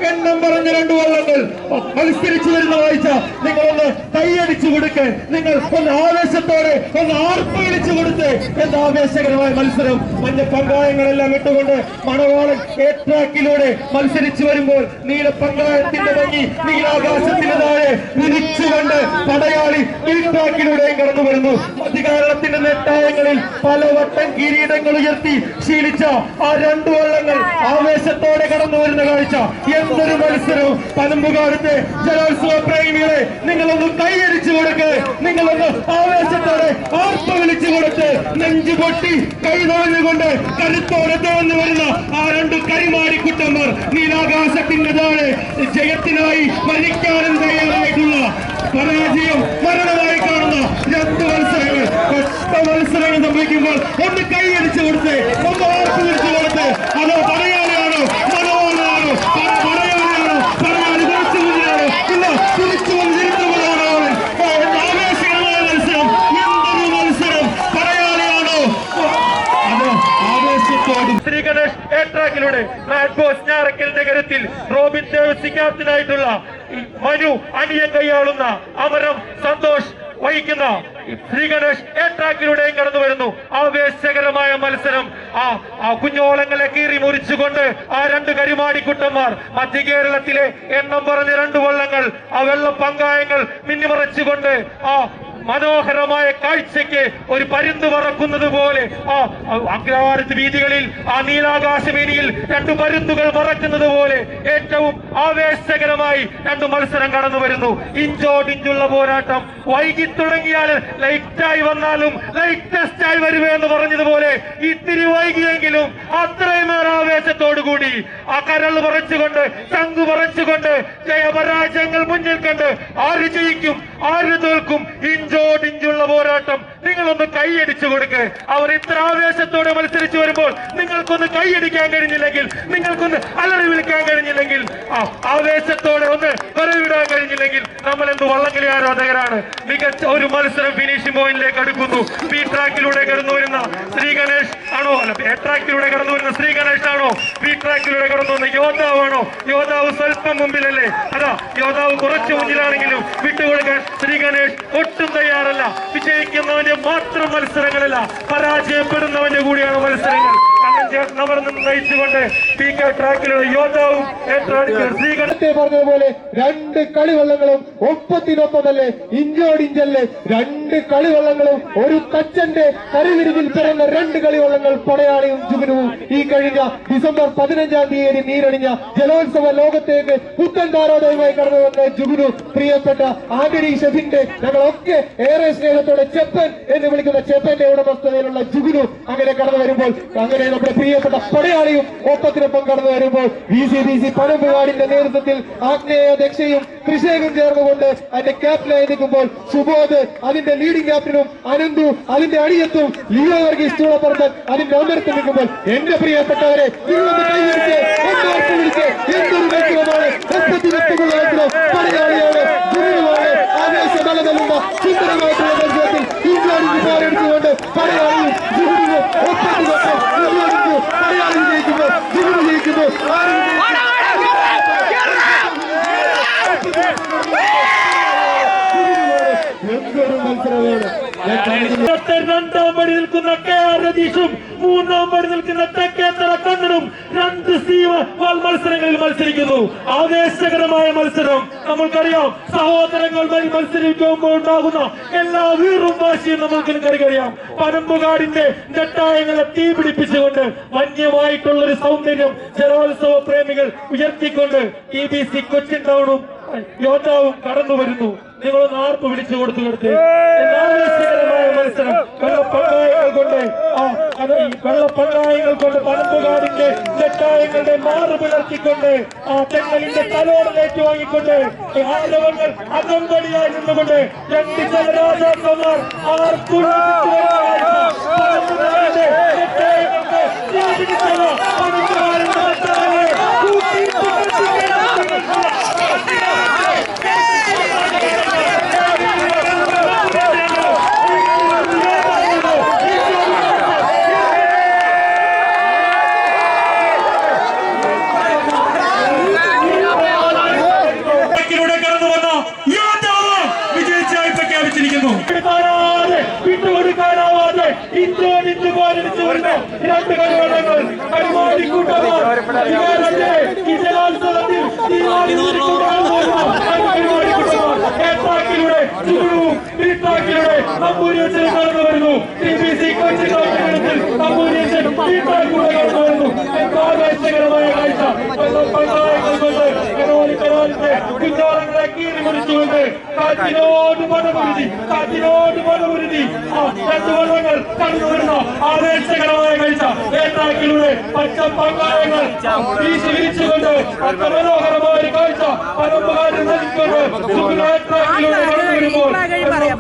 എണ്ണം പറഞ്ഞ 2 വള്ളങ്ങൾ മത്സരിച്ചു വരുന്ന കാഴ്ച നിങ്ങളൊന്ന് കൈയടിച്ചു കൊടുക്ക്. നിങ്ങൾ ഒന്ന് ആവേശത്തോടെ ഒന്ന് ആർപ്പ് വിളിച്ചു കൊടുത്ത്. എന്താ ആവേശകരമായ മത്സരം. മഞ്ഞ പങ്കായങ്ങളെല്ലാം ഇട്ടുകൊണ്ട് മണവാളൻ ട്രാക്കിലൂടെ മത്സരിച്ചു വരുമ്പോൾ നീല പങ്കായത്തിന്റെ ഭംഗി നീലാകാശത്തിന് താഴെ വിരിച്ചുകൊണ്ട് പടയാളി ഈ ട്രാക്കിലൂടെയും കടന്നു വരുന്നു. അധികാരത്തിന്റെ നെട്ടായങ്ങളിൽ പലവട്ടം കിരീടങ്ങൾ ഉയർത്തി ശീലിച്ച ആ 2 വള്ളങ്ങൾ ആവേശത്തോടെ കടന്നു വരുന്ന കാഴ്ച. എന്തൊരു മത്സരവും. പനമ്പുകാലത്തെ ജലോത്സവ പ്രേമികളെ നിങ്ങളൊന്ന് കൈയടിച്ചു കൊടുക്ക്. നിങ്ങളൊന്ന് ആവേശത്തോടെ ആർപ്പ് വിളിച്ചു കൊടുത്ത് നെഞ്ചു പൊട്ടി കൈതൊഴഞ്ഞുകൊണ്ട് കരുത്തോടെ തോന്നു വരുന്ന ആ 2 കരിമാടിക്കുട്ടന്മാർ നീലാകാശത്തിന്റെ താഴെ ജയത്തിനായി മരിക്കാനും തയ്യാറായിട്ടുള്ള പരാജയം മരണമായി കാണുന്ന 2 മത്സരങ്ങൾ. മത്സരങ്ങൾ സംഭവിക്കുമ്പോൾ ഒന്ന് കൈയടിച്ചു കൊടുത്ത് ഒന്ന് ആർപ്പ് വിളിച്ചു കൊടുത്ത്. അതോ പടയാളിയാണോ മണവാളാണോ പടയാളിയാണോ പടയാളി തിരിച്ചു മുന്നിലാണോ ഇല്ല തിരിച്ചു വന്നിരിക്കുന്നതാണോ ആവേശകരമായ മത്സരം. എന്തൊരു മത്സരം. പടയാളിയാണോ അതോ ആവേശത്തോടും. ശ്രീ ഗണേഷ് ട്രാക്കിലൂടെ ഞാറക്കലിന്റെ കരുത്തിൽ റോബിൻ ദേവസി ക്യാപ്റ്റനായിട്ടുള്ള മനു അണിയൻ കൈയാളുന്ന അമരം സന്തോഷ് വഹിക്കുന്ന ശ്രീ ഗണേഷ് ട്രാക്കിലൂടെയും കടന്നു വരുന്നു. ആവേശകരമായ മത്സരം. ആ കുഞ്ഞോളങ്ങളെ കീറി മുറിച്ചുകൊണ്ട് ആ 2 കരിമാടിക്കുട്ടന്മാർ മധ്യ കേരളത്തിലെ എണ്ണം പറഞ്ഞ 2 വള്ളങ്ങൾ ആ വെള്ള പങ്കായങ്ങൾ മിന്നിമറച്ചുകൊണ്ട് ആ മനോഹരമായ കാഴ്ചയ്ക്ക് ഒരു പരുന്ത് പറക്കുന്നത് പോലെ ആ അഗ്രഹാരത്ത് വീതികളിൽ ആ നീലാകാശമേനിയിൽ 2 പരുന്തുകൾ പറക്കുന്നത് പോലെ ഏറ്റവും ആവേശകരമായി 2 മത്സരം കടന്നു വരുന്നു. ഇഞ്ചോടിഞ്ചുള്ള പോരാട്ടം. വൈകി തുടങ്ങിയാൽ ലൈറ്റായി വന്നാലും ലൈറ്റസ്റ്റ് ആയി വരുവേ എന്ന് പറഞ്ഞതുപോലെ ഇത്തിരി വൈകിയെങ്കിലും അത്രയുമേറെ ആവേശത്തോടുകൂടി ആ കരൾ പറിച്ചുകൊണ്ട് ചങ്കു പറിച്ചുകൊണ്ട് ജയപരാജയങ്ങൾ മുന്നിൽ കണ്ട് ആര് ജയിക്കും ആര് തോൽക്കും ഇഞ്ചോടിഞ്ചുള്ള പോരാട്ടം. നിങ്ങളൊന്ന് കൈയടിച്ചു കൊടുക്ക്. അവർ ഇത്ര ആവേശത്തോടെ മത്സരിച്ചു വരുമ്പോൾ നിങ്ങൾക്കൊന്ന് കൈയടിക്കാൻ കഴിഞ്ഞില്ലെങ്കിൽ, നിങ്ങൾക്കൊന്ന് അലറി വിളിക്കാൻ കഴിഞ്ഞില്ലെങ്കിൽ, ആവേശത്തോടെ ഒന്ന് വരവിടാൻ കഴിഞ്ഞില്ലെങ്കിൽ നമ്മൾ എന്ത് വള്ളംകളി ആരാധകരാണ്. മികച്ച ഒരു മത്സരം ഫിനിഷിംഗ് പോയിന്റിലേക്ക് അടുക്കുന്നു. ബി ട്രാക്കിലൂടെ കടന്നു വരുന്ന ശ്രീ ഗണേഷ് ആണോ അല്ല എ ട്രാക്കിലൂടെ കടന്നു വരുന്ന ശ്രീ ഗണേഷ് ആണോ ബി ട്രാക്കിലൂടെ കടന്നു വന്ന യോദ്ധാവാണോ? യോദ്ധാവ് സ്വല്പം മുമ്പിലല്ലേ? അതാ യോദ്ധാവ് കുറച്ച് മുന്നിലാണെങ്കിലും വിട്ടുകൊടുക്കാൻ ശ്രീ ഗണേഷ് ഒട്ടും തയ്യാറല്ല. വിജയിക്കുന്നവന്റെ മാത്രം മത്സരങ്ങളല്ല, പരാജയപ്പെടുന്നവന്റെ കൂടിയാണ് മത്സരങ്ങൾ. നയിച്ചുകൊണ്ട് പി കെ ട്രാക്കിലൂടെ യോദ്ധാവും പറഞ്ഞതുപോലെ 2 കളിവള്ളങ്ങളും ഒപ്പത്തിനൊപ്പമല്ലേ ഇഞ്ചോടിഞ്ചല്ലേ 2 കളിവള്ളങ്ങളും ഒരു തച്ചന്റെ കരുവിരുതിൽ പിറന്ന 2 കളിവള്ളങ്ങൾ പടയാളിയും ജുഗനുവും ഈ കഴിഞ്ഞ ഡിസംബർ 15-ാം തീയതി നീരണിഞ്ഞ ജലോത്സവ ലോകത്തേക്ക് പുത്തൻ താരോദയമായി കടന്നു വന്ന ജുഗനു പ്രിയപ്പെട്ട ആന്റണി ഷെഫിന്റെ ഞങ്ങളൊക്കെ ഏറെ സ്നേഹത്തോടെ ചെപ്പൻ എന്ന് വിളിക്കുന്ന ചെപ്പന്റെ ഉടമസ്ഥതയിലുള്ള ജുഗനു അങ്ങനെ കടന്നു വരുമ്പോൾ അങ്ങനെ നമ്മുടെ പ്രിയപ്പെട്ട പടയാളിയും ഒപ്പത്തിനൊപ്പം കടന്നു വരുമ്പോൾ VCBC പനമ്പുകാടിന്റെ നേതൃത്വത്തിൽ ആഗ്നേയ ദക്ഷയും കൃഷേകും ചേർന്നുകൊണ്ട് അതിന്റെ ക്യാപ്റ്റനായി നിൽക്കുമ്പോൾ സുബോധ് അതിന്റെ ലീഡിംഗ് ക്യാപ്റ്റനും അനന്തു അതിന്റെ അടിയത്തും ലിയോ വർഗീസ് ചൂളപ്പുറത്തൻ അതിന്റെ അമരത്ത് നിൽക്കുമ്പോൾ എന്റെ പ്രിയപ്പെട്ടവരെ നിങ്ങളൊന്ന് കൈവരിച്ച് ഒന്നാർപ്പ് വിളിച്ച് എന്തൊരു മത്സരമാണ്. ഒപ്പത്തിനൊപ്പമുള്ള മത്സരം പടയാളിയാണ് ജുഗനുമാണ്. ആവേശമല നൽകുന്ന സുന്ദരമായിട്ടുള്ള മത്സരത്തിൽ ഇംഗ്ലണ്ടിന് പോരടിച്ചുകൊണ്ട് പടയാളിയും ജുഗനുവും ഒപ്പത്തിനൊപ്പം പടയാളി ജയിക്കുമ്പോൾ ജുഗനു ജയിക്കുമ്പോൾ എന്തൊരു മത്സരമാണ്. 2ാം പടി നിൽക്കുന്ന KR രതീഷും 3ാം പടി നിൽക്കുന്ന തെക്കേത്തറ കണ്ണനും 2 മത്സരങ്ങളിൽ മത്സരിക്കുന്നു. ആവേശകരമായ മത്സരം. നമ്മൾക്കറിയാം സഹോദരങ്ങൾ മത്സരിക്കുമ്പോൾ ഉണ്ടാകുന്ന എല്ലാ വീറും വാശിയും നമുക്കറിയാം. പനമ്പുകാടിന്റെ നെട്ടായങ്ങളെ തീ പിടിപ്പിച്ചുകൊണ്ട് വന്യമായിട്ടുള്ളൊരു സൗന്ദര്യം ജലോത്സവ പ്രേമികൾ ഉയർത്തിക്കൊണ്ട് TBC കൊച്ചിൻ ടൗണും യോദ്ധാവും കടന്നു വരുന്നു. നിങ്ങളൊന്ന് ആർപ്പ് വിളിച്ചു കൊടുത്തു കൊടുത്ത് ആവേശകരമായ മത്സരം. വെള്ളപ്പങ്കായങ്ങൾ കൊണ്ട് പനമ്പുകാടിന്റെ നെട്ടായങ്ങളുടെ മാറ് പിളർത്തിക്കൊണ്ട് ആ തെങ്ങലിന്റെ തലോടൽ ഏറ്റുവാങ്ങിക്കൊണ്ട് ആരവങ്ങൾ അകമ്പടിയായി നിന്നുകൊണ്ട് 2 ജലരാജാക്കന്മാർ ഇഞ്ചോടിഞ്ച് പോരടിച്ചു വരുന്നു രണ്ട് കളിവള്ളങ്ങൾ കരിമാടിക്കൂട്ടമാണ് അധികാരത്തെ ഈ ജലോത്സവത്തിൽ ഏട്ടാക്കിലൂടെ ചുവടുവും പീട്ടാക്കിലൂടെ നമ്പൂരിയച്ചൻ കടന്നു വരുന്നു TBC കൊച്ചി ടൂർണമെന്റിൽ നമ്പൂരിയച്ചൻ പീട്ടാക്കിലൂടെ കടന്നു വരുന്നു ആവേശകരമായ കാഴ്ച പങ്കാളികൾ കൊണ്ട് കരോലിത്തെ കുഞ്ഞോളങ്ങളെ കീറി മുറിച്ചുകൊണ്ട് കാറ്റിനോട് പടപുരുതി രണ്ട് വള്ളങ്ങൾ കടന്നു വരുന്ന ആവേശകരമായ കാഴ്ച ഏട്ടാക്കിലൂടെ പച്ച പങ്കാളങ്ങൾ വീശി വിരിച്ചുകൊണ്ട് മനോഹരമായ കാഴ്ച പരമ്പകാരം നൽകിക്കൊണ്ട് ഏട്ടാക്കിലൂടെ കടന്നു വരുമ്പോൾ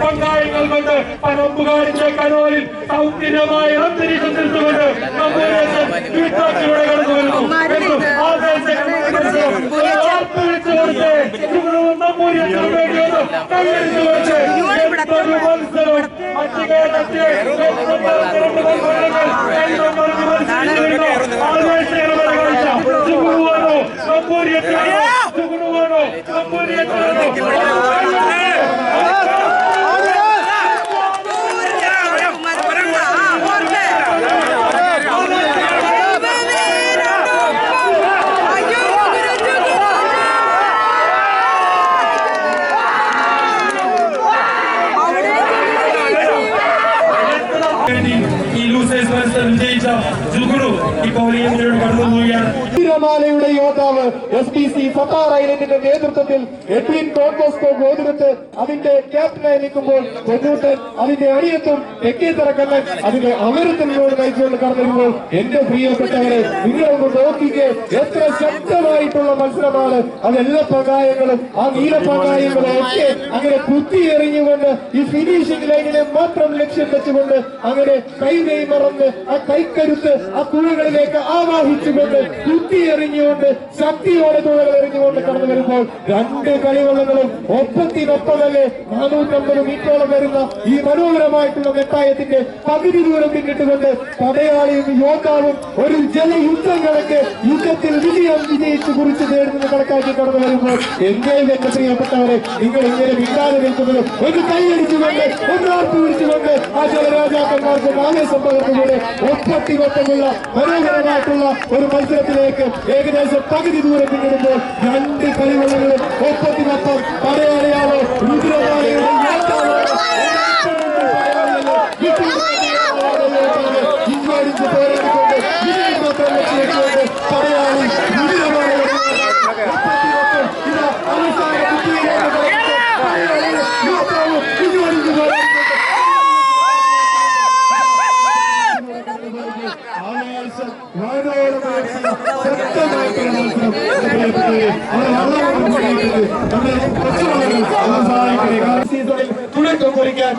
പങ്കാളികൾ കൊണ്ട് പരമ്പുകാരിന്റെ കനോലിൽ സൗന്ദര്യമായ അന്തരീക്ഷം തീർത്തുകൊണ്ട് നമ്പൂരിയച്ചൻ വീട്ടാക്കിലൂടെ കടന്നു വരുന്നു യുടെ യോദ്ധാവ് SBC സത്താർ ഐലൻഡിന്റെ നേതൃത്വത്തിൽ എഡ്വിൻ കോൺബോസ്കോ ഗോതിരത്ത് അതിന്റെ ക്യാപ്റ്റനായി നിൽക്കുമ്പോൾ പൊന്നൂട്ടൻ അതിന്റെ അടിയത്തും തെക്കേത്തറക്കണ്ണൻ അതിന്റെ അമരത്തിനോട് നയിച്ചുകൊണ്ട് കടന്നിരുമ്പോൾ എന്റെ പ്രിയപ്പെട്ടവരെ നിങ്ങളൊന്ന് നോക്കിക്കേ എത്ര ശക്തമായിട്ടുള്ള മത്സരമാണ്. അതെല്ലാ പങ്കായങ്ങളും ആ നീലപ്പങ്കായങ്ങളും ഒക്കെ അങ്ങനെ കുത്തി എറിഞ്ഞുകൊണ്ട് ഈ ഫിനിഷിംഗ് ലൈനിനെ മാത്രം ലക്ഷ്യം വെച്ചുകൊണ്ട് അങ്ങനെ കൈകൈ മറന്ന് ആ കൈക്കരുത്ത് ആ തുഴകളിലേക്ക് ആവാഹിച്ചുകൊണ്ട് കുത്തി എറിഞ്ഞുകൊണ്ട് ശക്തിയോടെ തുഴകൾ എറിഞ്ഞുകൊണ്ട് കടന്നു വരുമ്പോൾ രണ്ട് കളിവള്ളങ്ങളും ഒപ്പത്തിനൊപ്പം തന്നെ 450 മീറ്ററോളം വരുന്ന ഈ മനോഹരമായിട്ടുള്ള നെട്ടായത്തിന്റെ പകുതി ദൂരം പിന്നിട്ടുകൊണ്ട് പടയാളിയും യോദ്ധാവും ഒരു ജലയുദ്ധം കണക്ക് യുദ്ധത്തിൽ വിജയിച്ചു കുറിച്ച് നേടുന്നത് കണക്കാക്കി കടന്നു വരുമ്പോൾ എന്റെ പ്രിയപ്പെട്ടവരെ നിങ്ങൾ ഇങ്ങനെ വിടാതെ നിൽക്കുന്നത് ഒരു കൈയടിച്ചുകൊണ്ട് ഒന്ന് ആർപ്പ് പിടിച്ചുകൊണ്ട് ആ ജലരാജാക്കന്മാർക്ക് ആവേശം പകർന്നുകൊണ്ട് ഒപ്പത്തിനൊപ്പമുള്ള മനോഹരമായിട്ടുള്ള ഒരു മത്സരത്തിലേക്ക് ഏകദേശം പകുതി ദൂരം പിന്നിടുമ്പോൾ രണ്ട് കളിവള്ളങ്ങളും ഒപ്പത്തിനൊപ്പം പടയാളിയാളോ രുദ്രമാലയുടെ ഇഞ്ചോടിഞ്ച് പോരാടിക്കൊണ്ട് വിജയം മാത്രം ലക്ഷ്യമിട്ടുകൊണ്ട് പടയാളി രുദ്രമാലയുടെ അവസാന ഇഞ്ചോടിഞ്ച് തുടക്കം കുറിക്കാൻ